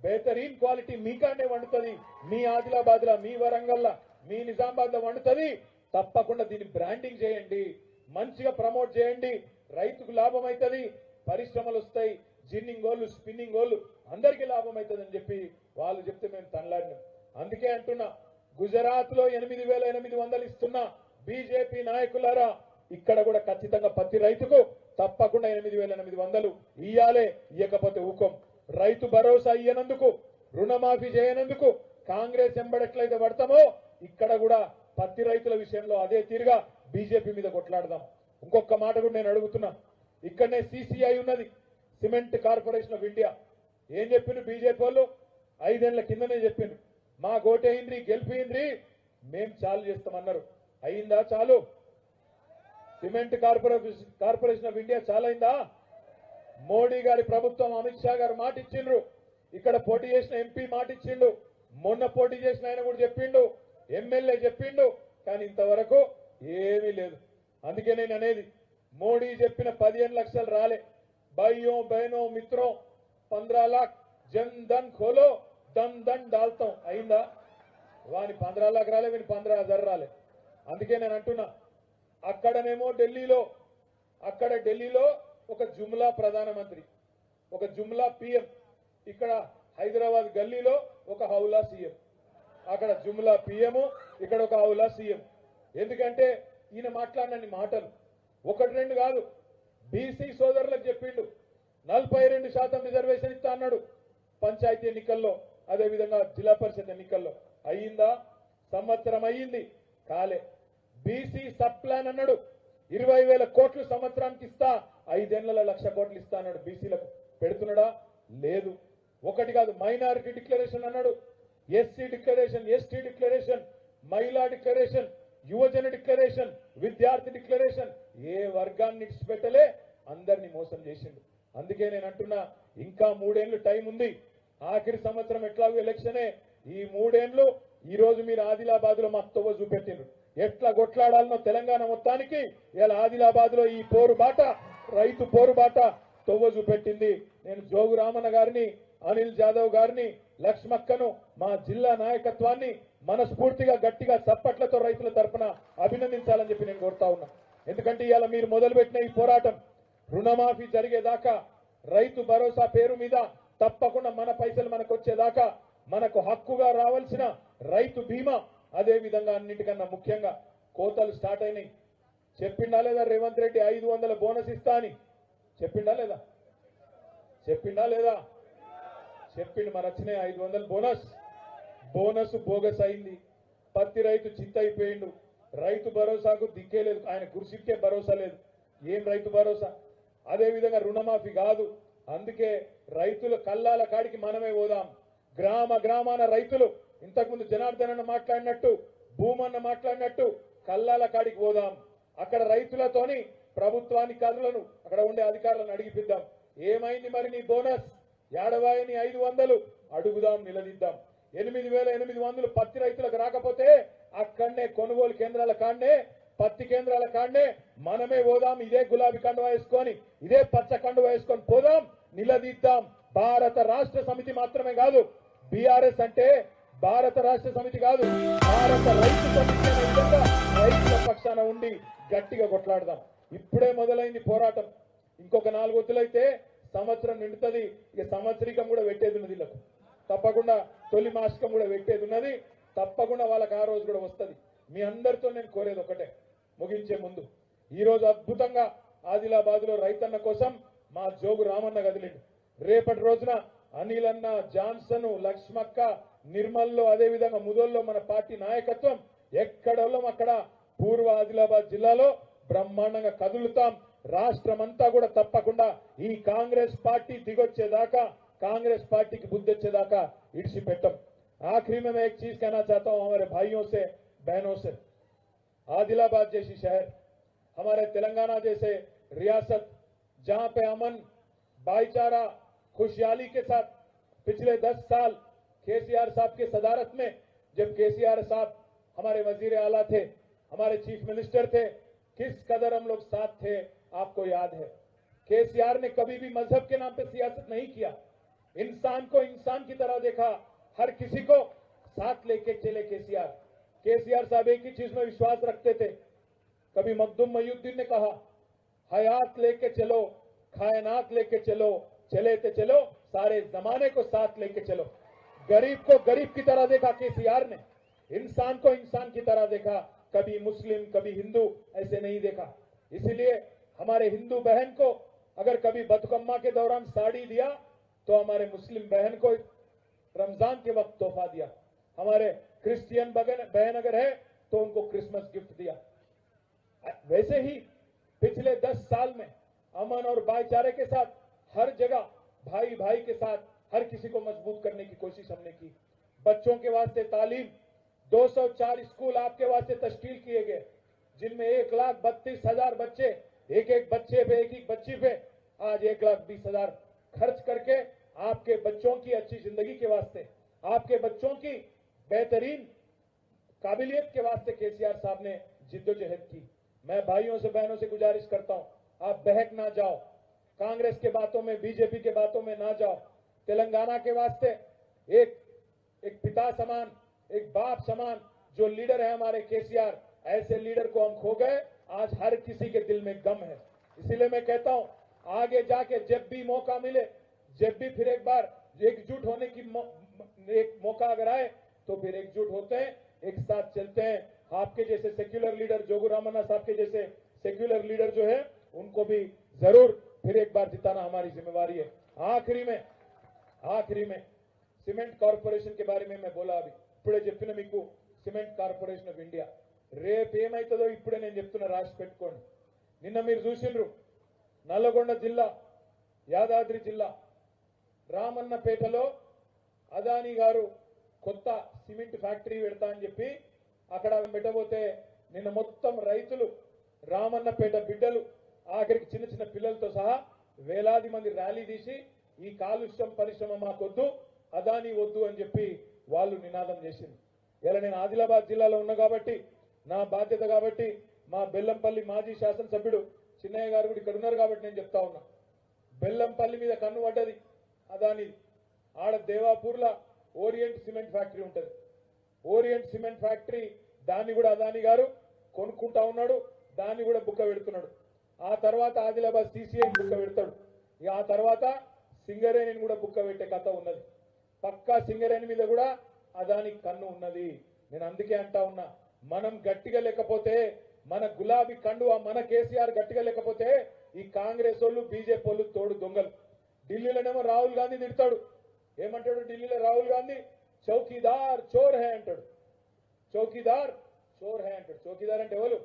బెహతరీన్ క్వాలిటీ మీకానే వండుతుంది. మీ ఆదిలాబాద్ లా, మీ వరంగల్ లా, మీ నిజామాబాద్ లో వండుతుంది. తప్పకుండా దీన్ని బ్రాండింగ్ చేయండి, మంచిగా ప్రమోట్ చేయండి, రైతుకు లాభం అవుతుంది, పరిశ్రమలు వస్తాయి, జిన్నింగ్ వాళ్ళు, స్పిన్నింగ్ వాళ్ళు అందరికీ లాభం అవుతుందని చెప్పి వాళ్ళు చెప్తే మేము తనలాడినాం. అందుకే అంటున్నా, గుజరాత్ లో 8,800 ఇస్తున్నా, బీజేపీ నాయకులారా ఇక్కడ కూడా ఖచ్చితంగా ప్రతి రైతుకు తప్పకుండా 8,800 ఇయ్యాలే. ఇయ్యకపోతే ఊకం. రైతు భరోసా ఇయ్యనందుకు, రుణమాఫీ చేయనందుకు కాంగ్రెస్ ఎంబడెట్లయితే పడతామో ఇక్కడ కూడా పత్తి రైతుల విషయంలో అదే తీరుగా బీజేపీ మీద కొట్లాడదాం. ఇంకొక మాట కూడా నేను అడుగుతున్నా. ఇక్కడనే సిసిఐ ఉన్నది, సిమెంట్ కార్పొరేషన్ ఆఫ్ ఇండియా. ఏం చెప్పిండ్రు బీజేపీ వాళ్ళు? 5 ఏళ్ల కిందనే చెప్పిండ్రు, మా ఓటేయింద్రి గెలిపియింద్రి మేం చాలు చేస్తామన్నారు. అయిందా చాలు? సిమెంట్ కార్పొరేషన్ ఆఫ్ ఇండియా చాలైందా? మోడీ గారి ప్రభుత్వం, అమిత్ షా గారు మాట ఇచ్చిండ్రు. ఇక్కడ పోటీ చేసిన ఎంపీ మాట ఇచ్చిండు, మొన్న పోటీ చేసిన ఆయన కూడా చెప్పిండు, ఎమ్మెల్యే చెప్పిండు, కానీ ఇంతవరకు ఏమీ లేదు. అందుకే నేను అనేది, మోడీ చెప్పిన 15 లక్షలు రాలే. భాइयों बहनों मित्रों 15 लाख जन धन खोलो दन दन डालताం. అయిందా? వాని 15 लाख రాలే, వీని 15,000 రాలే. అందుకే నేను అంటున్నా, అక్కడనేమో ఢిల్లీలో ఒక జుమ్లా ప్రధానమంత్రి, ఒక జుమ్లా పిఎం, ఇక్కడ హైదరాబాద్ గల్లీలో ఒక హౌలా సీఎం. అక్కడ జుమ్లా పిఎం, ఇక్కడ ఒక హౌలా సీఎం. ఎందుకంటే ఈయన మాట్లాడినన్ని మాటలు ఒకటి రెండు కాదు. బీసీ సోదరులకు చెప్పిండు 42% రిజర్వేషన్ ఇస్తా అన్నాడు పంచాయతీ ఎన్నికల్లో, అదేవిధంగా జిల్లా పరిషత్ ఎన్నికల్లో. అయ్యిందా? సంవత్సరం అయ్యింది, కాలే. బీసీ సబ్ ప్లాన్ అన్నాడు, 20,000 కోట్లు సంవత్సరానికి ఇస్తా, 5 ఏళ్లలో 1,00,000 కోట్లు ఇస్తా అన్నాడు. బీసీలకు పెడుతున్నాడా? లేదు. ఒకటి కాదు, మైనారిటీ డిక్లరేషన్ అన్నాడు, ఎస్సీ డిక్లరేషన్, ఎస్టీ డిక్లరేషన్, మహిళా డిక్లరేషన్, యువజన డిక్లరేషన్, విద్యార్థి డిక్లరేషన్. ఏ వర్గాన్ని ఇచ్చిపెట్టలే, అందరినీ మోసం చేసిండు. అందుకే నేను అంటున్నా, ఇంకా 3 ఏళ్లు టైం ఉంది. ఆఖరి సంవత్సరం ఎట్లాగో ఎలక్షనే. ఈ 3 ఏళ్లు ఈ రోజు మీరు ఆదిలాబాద్ లో మాకు తొవ్వ చూపెట్టిండ్రు. ఎట్లా కొట్లాడాలనో తెలంగాణ మొత్తానికి ఇలా ఆదిలాబాద్ లో ఈ పోరుబాట, రైతు పోరుబాట తొవ్వ చూపెట్టింది. నేను జోగు రామన్న గారిని, అనిల్ జాదవ్ గారిని, లక్ష్మక్కను, మా జిల్లా నాయకత్వాన్ని మనస్ఫూర్తిగా గట్టిగా చప్పట్లతో రైతుల తరఫున అభినందించాలని చెప్పి నేను కోరుతా ఉన్నా. ఎందుకంటే ఇవాళ మీరు మొదలుపెట్టిన ఈ పోరాటం రుణమాఫీ జరిగేదాకా, రైతు భరోసా పేరు మీద తప్పకుండా మన పైసలు మనకు వచ్చేదాకా, మనకు హక్కుగా రావాల్సిన రైతు బీమా, అదే విధంగా అన్నిటికన్నా ముఖ్యంగా కోతలు స్టార్ట్ అయినాయి. చెప్పిండా లేదా రేవంత్ రెడ్డి 500 బోనస్ ఇస్తా అని? చెప్పిండా లేదా? చెప్పిండు. మన వచ్చినాయి 500 బోనస్ బోగస్ అయింది. పత్తి రైతు చిత్తైపోయిండు. రైతు భరోసాకు దిక్కే లేదు, ఆయన గురిసిక్కే భరోసా లేదు. ఏం రైతు భరోసా? అదే విధంగా రుణమాఫీ కాదు. అందుకే రైతుల కల్లాల కాడికి మనమే పోదాం. గ్రామాన రైతులు ఇంతకుముందు జనార్దన్ అన్న మాట్లాడినట్టు, భూమన్న మాట్లాడినట్టు కల్లాల కాడికి పోదాం. అక్కడ రైతులతోని ప్రభుత్వానికి కథలను, అక్కడ ఉండే అధికారులను అడిగిపిద్దాం. ఏమైంది మరి నీ బోనస్? ఏడవాయని 500 అడుగుదాం, నిలదీద్దాం. 8,800 పత్తి రైతులకు రాకపోతే అక్కడనే కొనుగోలు కేంద్రాల కాడనే, పత్తి కేంద్రాల కాడనే మనమే పోదాం. ఇదే గులాబీ కండువా వేసుకొని, ఇదే పచ్చ కండువా వేసుకొని పోదాం, నిలదీద్దాం. భారత రాష్ట్ర సమితి మాత్రమే కాదు, BRS అంటే భారత రాష్ట్ర సమితి కాదు, భారత రైతు సమితి అనే విధంగా రైతుల పక్షాన ఉండి గట్టిగా కొట్లాడదాం. ఇప్పుడే మొదలైంది పోరాటం. ఇంకొక 4 వద్దులైతే సంవత్సరం నిండుతుంది. ఇక సంవత్సరికం కూడా పెట్టేది ఉన్నది, వీళ్ళకు తప్పకుండా తొలి మాసికం కూడా పెట్టేది ఉన్నది. తప్పకుండా వాళ్ళకి ఆ రోజు కూడా వస్తుంది. మీ అందరితో నేను కోరేది ఒకటే, ముగించే ముందు, ఈ రోజు అద్భుతంగా ఆదిలాబాద్ లో రైతన్న కోసం మా జోగు రామన్న కదిలిండు. రేపటి రోజున అనిల్ అన్న, జాన్సన్, లక్ష్మక్క, నిర్మల్లో, అదే విధంగా ముదోల్లో మన పార్టీ నాయకత్వం ఎక్కడోళ్ళం అక్కడ పూర్వ ఆదిలాబాద్ జిల్లాలో బ్రహ్మాండంగా కదులుతాం. రాష్ట్రమంతా కూడా తప్పకుండా ఈ కాంగ్రెస్ పార్టీ దిగొచ్చేదాకా, कांग्रेस पार्टी की बुद्धि दाका इड़सी पेटम। आखिरी में मैं एक चीज कहना चाहता हूं हमारे भाइयों से बहनों से, आदिलाबाद जैसी शहर, हमारे तेलंगाना जैसे रियासत जहां पे अमन, भाईचारा, खुशहाली के साथ पिछले 10 साल केसीआर साहब के सदारत में, जब केसीआर साहब हमारे वजीर आला थे, हमारे चीफ मिनिस्टर थे, किस कदर हम लोग साथ थे आपको याद है। केसीआर ने कभी भी मजहब के नाम पे सियासत नहीं किया, इंसान को इंसान की तरह देखा, हर किसी को साथ लेके चले केसीआर। केसीआर साहब एक ही चीज में विश्वास रखते थे, कभी मखदूम मयूद्दीन ने कहा, हयात लेके चलो, कायनात लेके चलो, चले तो चलो, सारे जमाने को साथ लेके चलो। गरीब को गरीब की तरह देखा केसीआर ने, इंसान को इंसान की तरह देखा। कभी मुस्लिम, कभी हिंदू ऐसे नहीं देखा। इसलिए हमारे हिंदू बहन को अगर कभी बतुकम्मा के दौरान साड़ी दिया तो हमारे मुस्लिम बहन को रमजान के वक्त तोहफा दिया। हमारे क्रिश्चियन बहन अगर है तो उनको क्रिसमस गिफ्ट दिया। वैसे ही पिछले 10 साल में अमन और भाईचारे के साथ हर जगह भाई भाई के साथ हर किसी को मजबूत करने की कोशिश हमने की। बच्चों के वास्ते तालीम 204 स्कूल आपके वास्ते तश्कील किए गए, जिनमें 1,32,000 बच्चे, एक एक बच्चे पे, एक एक बच्ची पे आज 1,20,000 खर्च करके आपके बच्चों की अच्छी जिंदगी के वास्ते, आपके बच्चों की बेहतरीन काबिलियत के वास्ते केसीआर साहब ने जिद्दोजहद की। मैं भाइयों से बहनों से गुजारिश करता हूं, आप बहक ना जाओ, कांग्रेस के बातों में, बीजेपी के बातों में ना जाओ। तेलंगाना के वास्ते एक पिता समान, एक बाप समान जो लीडर है हमारे केसीआर, ऐसे लीडर को हम खो गए। आज हर किसी के दिल में गम है। इसीलिए मैं कहता हूं, आगे जाके जब भी मौका मिले, जब भी फिर एक बार एकजुट होने की एक मौका अगर आए तो फिर एकजुट होते हैं, एक साथ चलते हैं। आपके जैसे सेक्युलर लीडर जोगू रामन्ना साहब के जैसे सेक्युलर लीडर जो है उनको भी जरूर फिर एक बार जिताना हमारी जिम्मेवारी है। आखिरी में సిమెంట్ కార్పొరేషన్ के बारे में मैं बोला अभी ఇప్పుడే చెప్పిన మీకు సిమెంట్ కార్పొరేషన్ ఆఫ్ ఇండియా రేపు ఏమైతుందో ఇప్పుడే నేను చెప్తున్నా, రాసి పెట్టుకోండి। నిన్న మీరు చూసిండ్రు నల్లగొండ జిల్లా, యాదాద్రి జిల్లా రామన్నపేటలో అదానీ గారు కొత్త సిమెంట్ ఫ్యాక్టరీ పెడతా అని చెప్పి అక్కడ పెట్టబోతే నిన్న మొత్తం రైతులు, రామన్నపేట బిడ్డలు, ఆఖరికి చిన్న చిన్న పిల్లలతో సహా వేలాది మంది ర్యాలీ తీసి ఈ కాలుష్యం పరిశ్రమ మాకొద్దు, అదానీ వద్దు అని చెప్పి వాళ్ళు నినాదం చేసింది। ఇలా నేను ఆదిలాబాద్ జిల్లాలో ఉన్నా కాబట్టి నా బాధ్యత కాబట్టి మా బెల్లంపల్లి మాజీ శాసనసభ్యుడు చిన్నయ్య గారు కూడా ఇక్కడ ఉన్నారు కాబట్టి నేను చెప్తా ఉన్నా, బెల్లంపల్లి మీద కన్ను పడ్డది అదానీ। ఆడ దేవాపూర్లో ఓరియంట్ సిమెంట్ ఫ్యాక్టరీ ఉంటుంది, ఓరియంట్ సిమెంట్ ఫ్యాక్టరీ దాన్ని కూడా అదానీ గారు కొనుక్కుంటా ఉన్నాడు, దాన్ని కూడా బుక్క పెడుతున్నాడు। ఆ తర్వాత ఆదిలాబాద్ సిసిఐ బుక్క పెడతాడు, ఆ తర్వాత సింగరేణిని కూడా బుక్క పెట్టే కథ ఉన్నది। పక్కా సింగరేణి మీద కూడా అదాని కన్ను ఉన్నది। నేను అందుకే అంటా ఉన్నా, మనం గట్టిగా లేకపోతే, మన గులాబీ కండువా మన కేసీఆర్ గట్టిగా లేకపోతే ఈ కాంగ్రెస్ వాళ్ళు, బీజేపీ వాళ్ళు తోడు దొంగలు। ఢిల్లీలోనేమో రాహుల్ గాంధీ తిడతాడు, ఏమంటాడు ఢిల్లీలో రాహుల్ గాంధీ, చౌకీదార్ చోర్ హై అంటాడు, చౌకీదార్ చోర్ హై అంటాడు। చౌకీదార్ అంటే ఎవరు?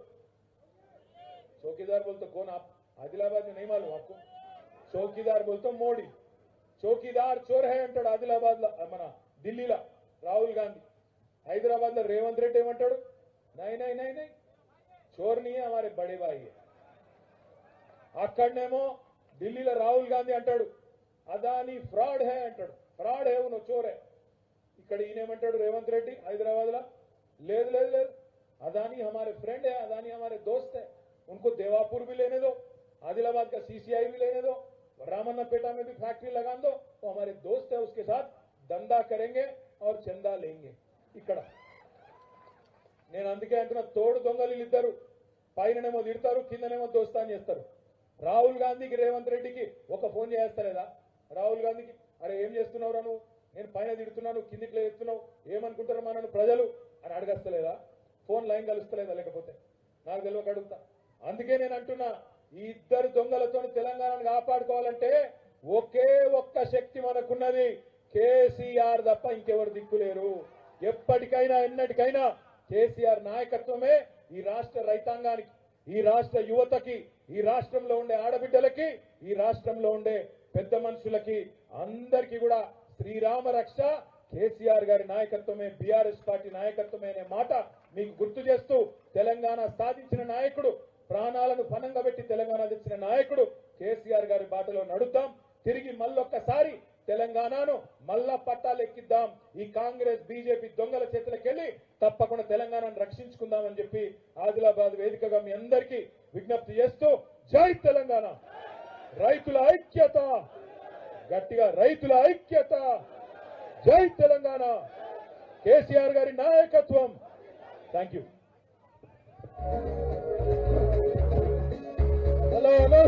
चौकीदार बोलते कौन? आप आदिलाबाद में नहीं मालूम आपको? चौकीदार बोलते मोदी, चौकीदार चोर है अंटाడు आदिलाबाद मन दिल्ली राहुल गांधी। हैदराबाद रेवंत रेड्डी ఏమంటాడు? नहीं नहीं नहीं नहीं, चोर नहीं है, हमारे बड़े भाई है। అక్కడనేమో ఢిల్లీలో రాహుల్ గాంధీ అంటాడు అదానీ ఫ్రాడ్ హై అంటాడు, ఫ్రాడ్ హై ఉనో చోర్ హై। ఇక్కడ ఈయనేమంటాడు రేవంత్ రెడ్డి హైదరాబాద్ లో, లేదు లేదు లేదు, अदानी हमारे फ्रेंड है, अदानी हमारे दोस्त है, उनको देवापुर भी लेने दो, आदिलाबाद का सीसीआई भी लेने दो, रामन्नापेटा में भी फैक्ट्री लगा दो, वो हमारे दोस्त है, उसके साथ धंधा करेंगे और चंदा लेंगे। ఇక్కడ నేను అందుకే అంటున్నా, తోడు దొంగలు ఇద్దరు, పైననేమో తిడతారు, కిందనేమో దోస్తాన్ చేస్తారు। రాహుల్ గాంధీకి రేవంత్ రెడ్డికి ఒక ఫోన్ చేస్తలేదా? రాహుల్ గాంధీకి, అరే ఏం చేస్తున్నావురా నువ్వు, నేను పైన తిడుతున్నాను, కిందికి చెప్తున్నావు, ఏమనుకుంటారు మనను ప్రజలు అని అడగస్తలేదా? Phone line కలుస్తలేదా? లేకపోతే నాకు తెలియక అడుగుతా। అందుకే నేను అంటున్నా, ఈ ఇద్దరు దొంగలతో తెలంగాణను కాపాడుకోవాలంటే ఒకే ఒక్క శక్తి మనకున్నది, కేసీఆర్ తప్ప ఇంకెవరు దిక్కులేరు। ఎప్పటికైనా ఎన్నటికైనా కేసీఆర్ నాయకత్వమే ఈ రాష్ట్ర రైతాంగానికి, ఈ రాష్ట్ర యువతకి, ఈ రాష్ట్రంలో ఉండే ఆడబిడ్డలకి, ఈ రాష్ట్రంలో ఉండే పెద్ద మనుషులకి అందరికీ కూడా శ్రీరామ రక్ష కేసీఆర్ గారి నాయకత్వమే, బీఆర్ఎస్ పార్టీ నాయకత్వమే అనే మాట మీకు గుర్తు చేస్తూ, తెలంగాణ సాధించిన నాయకుడు, ప్రాణాలను పణంగా పెట్టి తెలంగాణ తెచ్చిన నాయకుడు కేసీఆర్ గారి బాటలో నడుద్దాం। తిరిగి మళ్ళొక్కసారి తెలంగాణను మళ్ళా పట్టాలెక్కిద్దాం। ఈ కాంగ్రెస్ బీజేపీ దొంగల చేతులకెళ్లి తప్పకుండా తెలంగాణను రక్షించుకుందామని చెప్పి ఆదిలాబాద్ వేదికగా మీ అందరికీ విజ్ఞప్తి చేస్తూ, జై తెలంగాణ, రైతుల ఐక్యత, గట్టిగా రైతుల ఐక్యత, జై తెలంగాణ, కేసీఆర్ గారి నాయకత్వం। Thank you. హలో హలో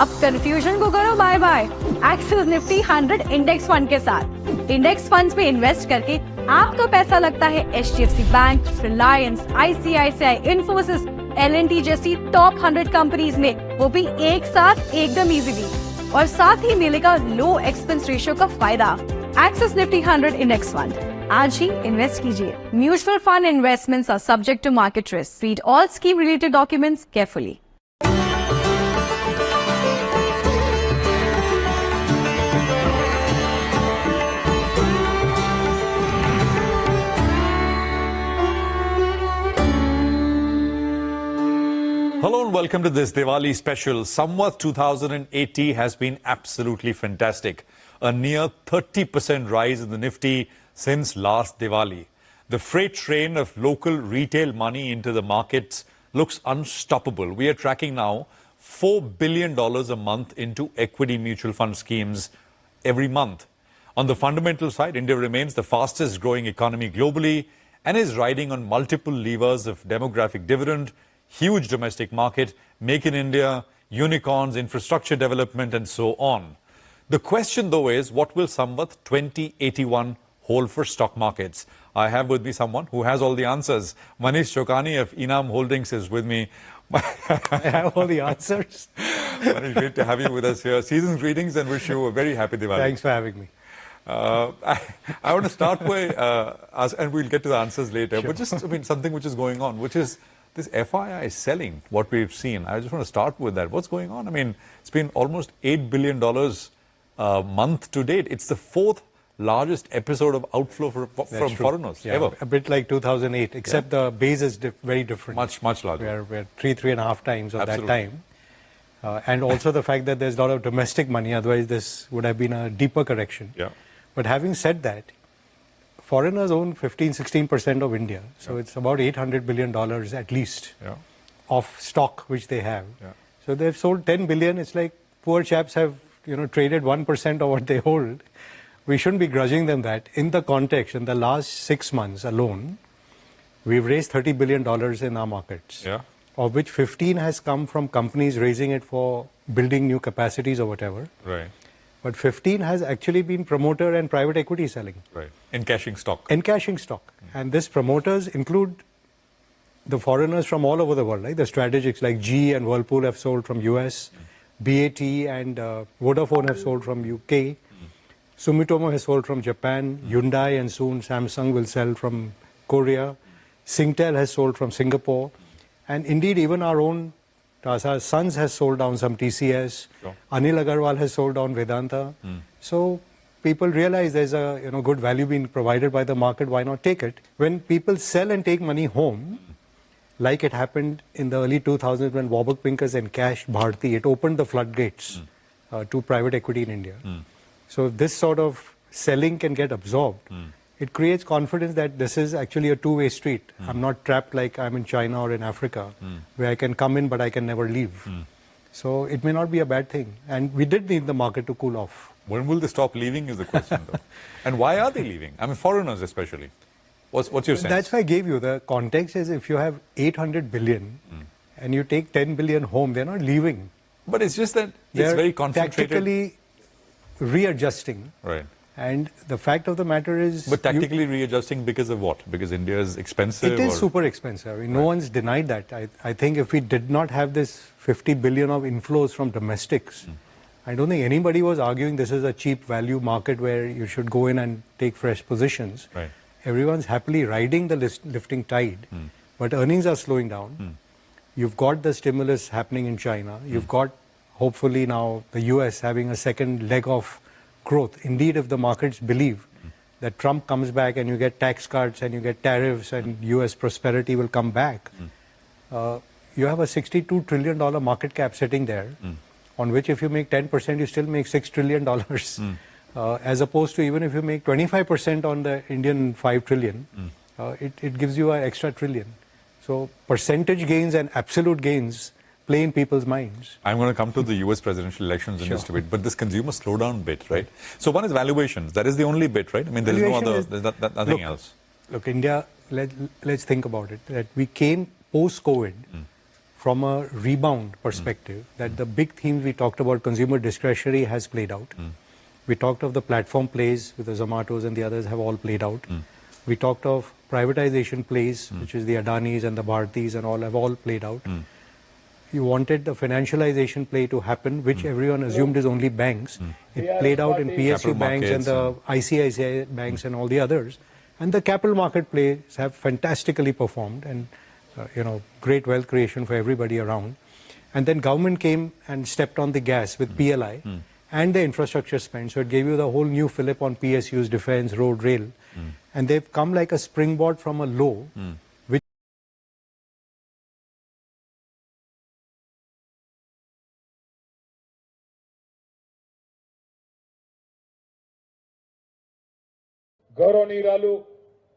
अब कंफ्यूजन को करो bye bye Axis Nifty 100 index fund के साथ। इंडेक्स फंड्स में इन्वेस्ट करके आपका पैसा लगता है HDFC bank, Reliance, ICICI, Infosys, L&T जैसी टॉप 100 कंपनीज में, वो भी एक साथ एकदम इजीली। और साथ ही मिलेगा लो एक्सपेंस रेशियो का फायदा। एक्सिस निफ्टी 100 इंडेक्स फंड आज ही इन्वेस्ट कीजिए। Mutual fund investments are subject to market risk. Read all scheme related documents carefully. Hello and welcome to this Diwali special. Samvat 2080 has been absolutely fantastic. A near 30% rise in the Nifty since last Diwali. The freight train of local retail money into the markets looks unstoppable. We are tracking now $4 billion a month into equity mutual fund schemes every month. On the fundamental side, India remains the fastest growing economy globally and is riding on multiple levers of demographic dividend, huge domestic market, make in India, unicorns, infrastructure development, and so on. The question, though, is what will Samvat 2081 hold for stock markets? I have with me someone who has all the answers. Manish Chokani of Enam Holdings is with me. I have all the answers. Manish, great to have you with us here. Season's greetings and wish you a very happy Diwali. Thanks for having me. I want to start by, and we'll get to the answers later, Sure. but just, something which is going on, which is this FII selling, what we've seen. I just want to start with that. What's going on? It's been almost $8 billion a month to date. It's the fourth largest episode of outflow from True. foreigners Yeah, ever. a bit like 2008, except the base is very different. Much larger. We're three and a half times of Absolutely. that time. And also the fact that there's a lot of domestic money, otherwise this would have been a deeper correction. Yeah. But having said that, foreigners own 15-16% of India. So it's about $800 billion at least Yeah. of stock which they have. Yeah. So they've sold 10 billion. It's like poor chaps have traded 1% of what they hold. We shouldn't be grudging them that. In the context, in the last 6 months alone, we've raised $30 billion in our markets. Yeah. Of which 15 has come from companies raising it for building new capacities or whatever. Right. But 15 has actually been promoter and private equity selling. Right. Encashing stock. Encashing stock. And these promoters include the foreigners from all over the world. Like the strategics like GE and Whirlpool have sold from US. BAT and Vodafone have sold from UK. Sumitomo has sold from Japan. Hyundai and soon Samsung will sell from Korea. Singtel has sold from Singapore. And indeed even our own Tata Sons has sold down some TCS. Sure. Anil Agarwal has sold down Vedanta. So people realize there's a good value being provided by the market. Why not take it? When people sell and take money home, like it happened in the early 2000s when Warburg Pincus encashed Bharti, it opened the floodgates to private equity in India. So if this sort of selling can get absorbed, it creates confidence that this is actually a two-way street. I'm not trapped like I'm in China or in Africa, where I can come in but I can never leave. So it may not be a bad thing. And we did need the market to cool off. When will they stop leaving is the question, though. And why are they leaving? Foreigners especially. What's your sense? That's why I gave you the context is if you have 800 billion and you take 10 billion home, they're not leaving. But it's just that it's They're very concentrated. tactically readjusting. Right. And the fact of the matter is... But tactically readjusting because of what? Because India is expensive? It is or? super expensive. No one's denied that. I think if we did not have this 50 billion of inflows from domestics, I don't think anybody was arguing this is a cheap value market where you should go in and take fresh positions. Right. Everyone's happily riding the lifting tide, but earnings are slowing down. You've got the stimulus happening in China. You've got, hopefully now, the US having a second leg of growth. Indeed, if the markets believe that Trump comes back and you get tax cuts and you get tariffs and US prosperity will come back, you have a $62 trillion market cap sitting there, on which if you make 10%, you still make $6 trillion. As opposed to even if you make 25% on the Indian 5 trillion, it gives you an extra trillion. So percentage gains and absolute gains play in people's minds. I'm going to come to the US presidential elections in just a bit, but this consumer slowdown bit, right? So one is valuations. That is the only bit, right? There is no other, there's nothing else. Look, India, let's think about it. That we came post-COVID from a rebound perspective, that the big themes we talked about, consumer discretionary has played out. We talked of the platform plays with the Zomatos and the others have all played out. We talked of privatization plays, which is the Adanis and the Bhartis and all have all played out. You wanted the financialization play to happen, which everyone assumed is only banks. It BRS played out in party, PSU capital banks and the ICICI banks and all the others. And the capital market plays have fantastically performed and, great wealth creation for everybody around. And then government came and stepped on the gas with PLI and the infrastructure spend. So it gave you the whole new fillip on PSUs, defense, road, rail. And they've come like a springboard from a low, which గౌరవనీయురాలు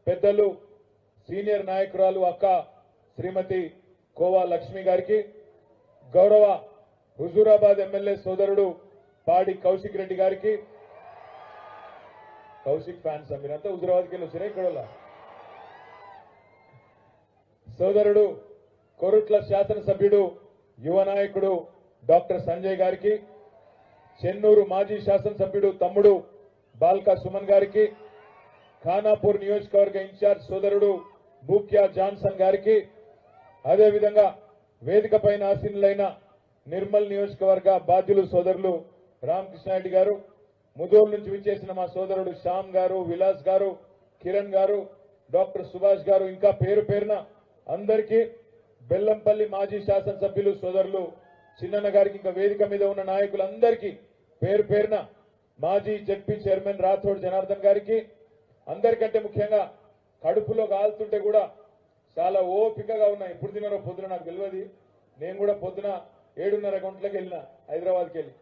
పెద్దలు సీనియర్ నాయకురాలు అక్క శ్రీమతి కోవా లక్ష్మి గారికి, గౌరవ హుజూరాబాద్ ఎమ్మెల్యే సోదరుడు పాడి కౌశిక్ రెడ్డి గారికి, కౌశిక్ ఫ్యాన్స్ మీరంతా హుజూరాబాద్కి వెళ్ళి వచ్చినా ఇక్కడ సోదరుడు కొరుట్ల శాసనసభ్యుడు యువ నాయకుడు డాక్టర్ సంజయ్ గారికి, చెన్నూరు మాజీ శాసనసభ్యుడు తమ్ముడు బాల్కా సుమన్ గారికి, ఖానాపూర్ నియోజకవర్గ ఇన్ఛార్జ్ సోదరుడు బూక్యా జాన్సన్ గారికి, అదేవిధంగా వేదిక పైన ఆసీనులైన నిర్మల్ నియోజకవర్గ బాధ్యులు సోదరులు రామకృష్ణారెడ్డి గారు, ముదోల్ నుంచి విచ్చేసిన మా సోదరుడు శ్యామ్ గారు, విలాస్ గారు, కిరణ్ గారు, డాక్టర్ సుభాష్ గారు, ఇంకా పేరు పేరున అందరికీ, బెల్లంపల్లి మాజీ శాసనసభ్యులు సోదరులు చిన్నన్న గారికి, ఇంకా వేదిక మీద ఉన్న నాయకులందరికీ పేరు పేరున, మాజీ జడ్పీ చైర్మన్ రాథోడ్ జనార్దన్ గారికి, అందరికంటే ముఖ్యంగా కడుపులో కాలుతుంటే కూడా చాలా ఓపికగా ఉన్నాయి. ఎప్పుడు తిన్నారో పొద్దున నాకు తెలియదు. నేను కూడా పొద్దున 7:30 గంటలకు వెళ్ళిన హైదరాబాద్కి వెళ్ళి,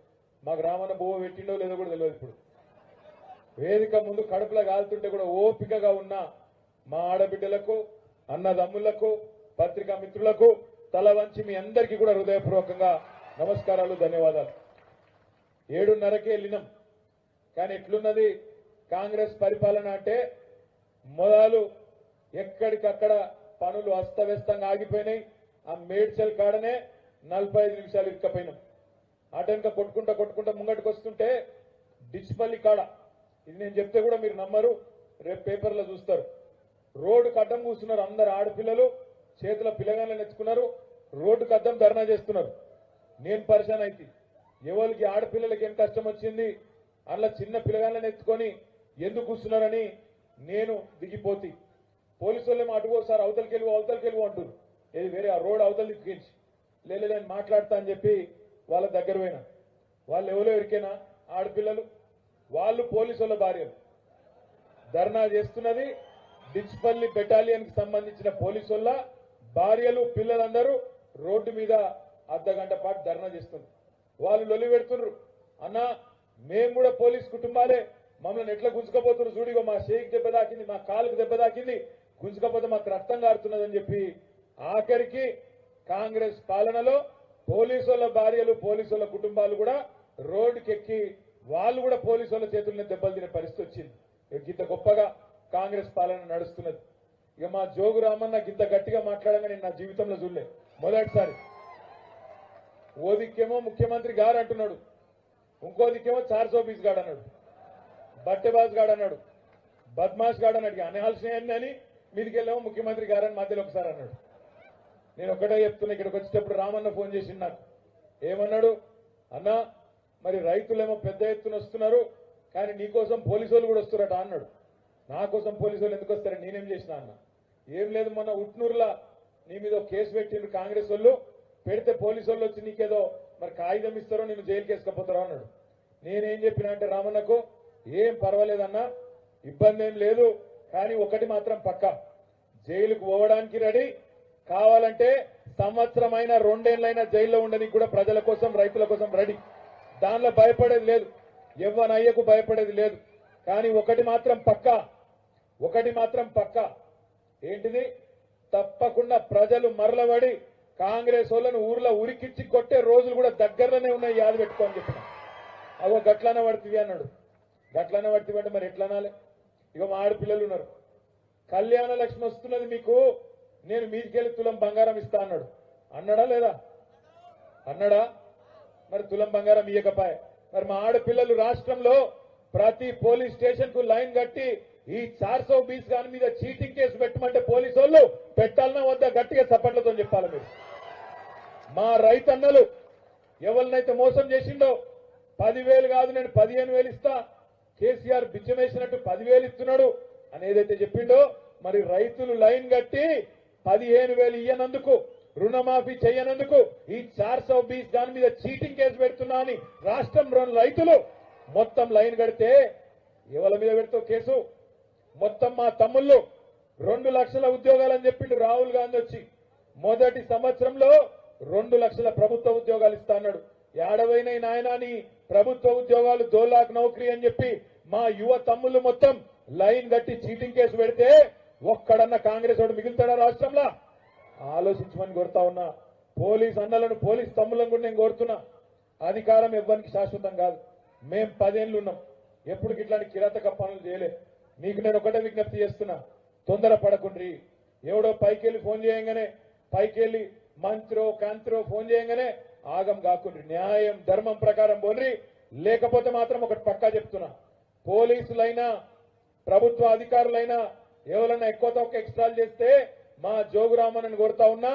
మాకు రామన్న బువ్వ పెట్టిండో లేదో కూడా తెలియదు. ఇప్పుడు వేదిక ముందు కడుపులో కాలుతుంటే కూడా ఓపికగా ఉన్న మా ఆడబిడ్డలకు, అన్నదమ్ములకు, పత్రికా మిత్రులకు తల వంచి మీ అందరికీ కూడా హృదయపూర్వకంగా నమస్కారాలు, ధన్యవాదాలు. 7:30కి వెళ్ళినాం. కానీ ఎట్లున్నది కాంగ్రెస్ పరిపాలన అంటే, మొదలు ఎక్కడికక్కడ పనులు అస్తవ్యస్తంగా ఆగిపోయినాయి. ఆ మేడ్చల్ కాడనే 45 నిమిషాలు ఇరుక్కపోయినాం. అటెనక కొట్టుకుంటా ముంగటికి వస్తుంటే డిచ్పల్లి కాడ, ఇది నేను చెప్తే కూడా మీరు నమ్మరు, రేపు పేపర్లో చూస్తారు, రోడ్డుకు అడ్డం కూర్చున్నారు. అందరు ఆడపిల్లలు చేతుల పిల్లగాళ్ళని ఎత్తుకున్నారు, రోడ్డుకు అడ్డం ధర్నా చేస్తున్నారు. నేను పరిశాన్ అయితే, ఎవరికి ఆడపిల్లలకి ఏం కష్టం వచ్చింది, అలా చిన్న పిల్లగాళ్ళని ఎత్తుకొని ఎందుకు కూర్చున్నారని నేను దిగిపోతి. పోలీసు వాళ్ళేమో అటుకోసారి అవతలకి వెళ్ళి అంటున్నారు. ఏది వేరే ఆ రోడ్ అవతల దిక్కించి లేదు నేను మాట్లాడతా అని చెప్పి వాళ్ళ దగ్గర పోయినా. వాళ్ళు ఎవరో ఎరికేనా ఆడపిల్లలు, వాళ్ళు పోలీసు వాళ్ళ భార్యలు. ధర్నా చేస్తున్నది డిచ్పల్లి బెటాలియన్ కి సంబంధించిన పోలీసు వాళ్ళ భార్యలు, పిల్లలందరూ రోడ్డు మీద అర్ధగంట పాటు ధర్నా చేస్తున్నారు. వాళ్ళు లొలి పెడుతున్నారు, అన్నా మేము కూడా పోలీస్ కుటుంబాలే, మమ్మల్ని ఎట్లా గుంజుకపోతున్నారు చూడిగో, మా షేక్ దెబ్బ తాకింది, మా కాలుకు దెబ్బ తాకింది, గుంజుకపోతే మాకు రక్తం కారుతున్నదని చెప్పి ఆఖరికి కాంగ్రెస్ పాలనలో పోలీసు వాళ్ళ భార్యలు, పోలీసు వాళ్ళ కుటుంబాలు కూడా రోడ్డుకెక్కి వాళ్ళు కూడా పోలీసు వాళ్ళ చేతుల్ని దెబ్బలు తినే పరిస్థితి వచ్చింది. ఇంత గొప్పగా కాంగ్రెస్ పాలన నడుస్తున్నది. ఇక మా జోగు రామన్న ఇంత గట్టిగా మాట్లాడగా నేను నా జీవితంలో చూడలే, మొదటిసారి. ఓ దిక్కేమో ముఖ్యమంత్రి గారు అంటున్నాడు, ఇంకో దిక్కేమో 420 గాడు అన్నాడు, బట్టెబాజ్ గాడు అన్నాడు, బద్మాష్ గాడు అన్నాడు. అనాల్సిన అని మీదికెళ్ళేమో ముఖ్యమంత్రి గారని మధ్యలో ఒకసారి అన్నాడు. నేను ఒకటే చెప్తున్నా, ఇక్కడికి వచ్చేటప్పుడు రామన్న ఫోన్ చేసిండు నాకు. ఏమన్నాడు, అన్నా మరి రైతులేమో పెద్ద ఎత్తున వస్తున్నారు, కానీ నీకోసం పోలీసు వాళ్ళు కూడా వస్తున్నారట అన్నాడు. నా కోసం పోలీసు వాళ్ళు ఎందుకు వస్తారని నేనేం చేసినా అన్న. ఏం లేదు, మొన్న ఉట్నూరులా నీ మీద కేసు పెట్టిండ్రు కాంగ్రెస్ వాళ్ళు, పెడితే పోలీసు వాళ్ళు వచ్చి నీకేదో మరి కాగితం ఇస్తారో నేను జైలుకి వేసుకపోతారో అన్నాడు. నేనేం చెప్పినా అంటే, రామన్నకు ఏం పర్వాలేదన్నా, ఇబ్బంది ఏం లేదు, కానీ ఒకటి మాత్రం పక్కా, జైలుకు పోవడానికి రెడీ, కావాలంటే సంవత్సరమైనా 2 ఏళ్లైనా జైల్లో ఉండడానికి కూడా ప్రజల కోసం, రైతుల కోసం రెడీ. దానిలో భయపడేది లేదు, ఎవ్వనయ్యకు భయపడేది లేదు. కానీ ఒకటి మాత్రం పక్కా, ఏంటిది, తప్పకుండా ప్రజలు మరలబడి కాంగ్రెస్ వాళ్ళను ఊర్లో ఉరికిచ్చి కొట్టే రోజులు కూడా దగ్గరలోనే ఉన్నాయి, యాద పెట్టుకోని చెప్పిన. అవో గట్లనే పడుతుంది అన్నాడు. గట్లనే పడుతుంది అంటే మరి ఎట్లా అనాలి? ఇక మా ఆడపిల్లలు ఉన్నారు, కళ్యాణ లక్ష్మి వస్తున్నది మీకు, నేను మీదికెళ్ళి తులం బంగారం ఇస్తా అన్నాడు. అన్నాడా లేదా? అన్నాడా? మరి తులం బంగారం ఇయ్యకపాయ. మరి మా ఆడపిల్లలు రాష్ట్రంలో ప్రతి పోలీస్ స్టేషన్ కు లైన్ కట్టి ఈ 420 దాని మీద చీటింగ్ కేసు పెట్టమంటే పోలీసు వాళ్ళు పెట్టాలన్నా వద్దా? గట్టిగా చప్పట్లతో చెప్పాలి మీరు. మా రైతన్నలు ఎవరినైతే మోసం చేసిండో 10,000 కాదు నేను 15,000 ఇస్తా, కేసీఆర్ బిచ్చమేసినట్టు 10,000 ఇస్తున్నాడు అని ఏదైతే చెప్పిండో, మరి రైతులు లైన్ కట్టి 15,000 ఇయ్యనందుకు, రుణమాఫీ చేయనందుకు ఈ 420 దాని మీద చీటింగ్ కేసు పెడుతున్నా అని రాష్ట్రం రైతులు మొత్తం లైన్ కడితే ఎవరి మీద పెడతావు కేసు? మొత్తం మా తమ్ముళ్ళు 2 లక్షల ఉద్యోగాలని చెప్పిండు రాహుల్ గాంధీ వచ్చి. మొదటి సంవత్సరంలో 2 లక్షల ప్రభుత్వ ఉద్యోగాలు ఇస్తా అన్నాడు. ఏడవైన నాయనాని ప్రభుత్వ ఉద్యోగాలు 2 लाख నౌకరీ అని చెప్పి మా యువ తమ్ముళ్ళు మొత్తం లైన్ కట్టి చీటింగ్ కేసు పెడితే ఒక్కడన్న కాంగ్రెస్ వాడు మిగులుతాడా రాష్ట్రంలో? ఆలోచించమని కోరుతా ఉన్నా. పోలీస్ అన్నలను, పోలీస్ తమ్ములను కూడా నేను కోరుతున్నా. అధికారం ఎవ్వరికి శాశ్వతం కాదు. మేం 10 ఏళ్ళు ఉన్నాం, ఎప్పుడు ఇట్లాంటి కిరాతక పనులు చేయలే. మీకు నేను ఒకటే విజ్ఞప్తి చేస్తున్నా, తొందర పడకుండ్రి. ఎవడో పైకెళ్ళి ఫోన్ చేయంగానే, పైకెళ్ళి మంత్రో కాంత్రో ఫోన్ చేయంగానే ఆగం కాకుండ్రి. న్యాయం ధర్మం ప్రకారం పోన్రి. లేకపోతే మాత్రం ఒకటి పక్కా చెప్తున్నా, పోలీసులైనా ప్రభుత్వ అధికారులైనా ఎవరైనా ఎక్కువ తక్కువ ఎక్స్ట్రాలు చేస్తే మా జోగురామన్ కోరుతా ఉన్నా,